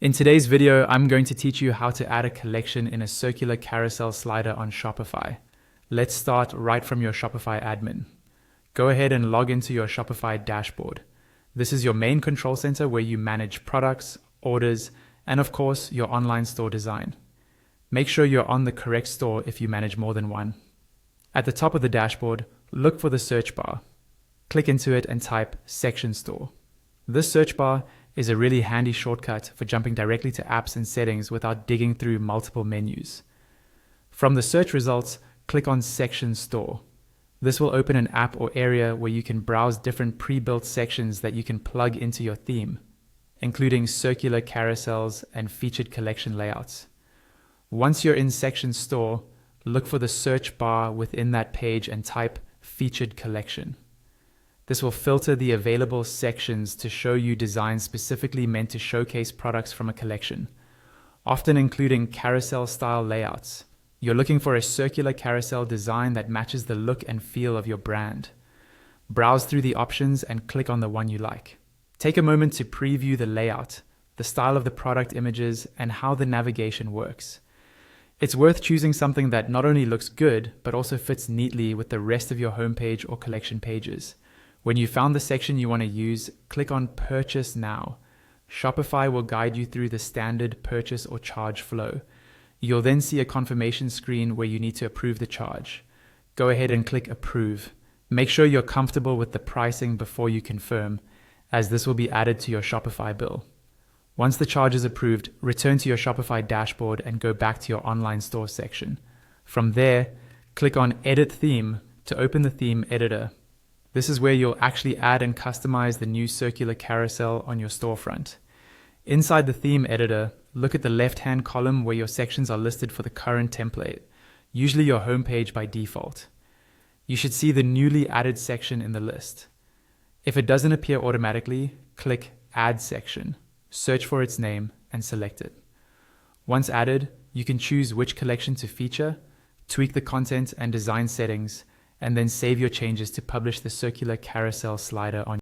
In today's video, I'm going to teach you how to add a collection in a circular carousel slider on Shopify. Let's start right from your Shopify admin. Go ahead and log into your Shopify dashboard. This is your main control center where you manage products, orders, and of course, your online store design. Make sure you're on the correct store if you manage more than one. At the top of the dashboard, look for the search bar. Click into it and type Section Store. This search bar is a really handy shortcut for jumping directly to apps and settings without digging through multiple menus. From the search results, click on Section Store. This will open an app or area where you can browse different pre-built sections that you can plug into your theme, including circular carousels and featured collection layouts. Once you're in Section Store, look for the search bar within that page and type Featured Collection. This will filter the available sections to show you designs specifically meant to showcase products from a collection, often including carousel-style layouts. You're looking for a circular carousel design that matches the look and feel of your brand. Browse through the options and click on the one you like. Take a moment to preview the layout, the style of the product images, and how the navigation works. It's worth choosing something that not only looks good, but also fits neatly with the rest of your homepage or collection pages. When you found the section you want to use, click on Purchase Now. Shopify will guide you through the standard purchase or charge flow. You'll then see a confirmation screen where you need to approve the charge. Go ahead and click Approve. Make sure you're comfortable with the pricing before you confirm, as this will be added to your Shopify bill. Once the charge is approved, return to your Shopify dashboard and go back to your online store section. From there, click on Edit Theme to open the theme editor. This is where you'll actually add and customize the new circular carousel on your storefront. Inside the theme editor, look at the left-hand column where your sections are listed for the current template, usually your homepage by default. You should see the newly added section in the list. If it doesn't appear automatically, click Add Section, search for its name, and select it. Once added, you can choose which collection to feature, tweak the content and design settings, and then save your changes to publish the circular carousel slider on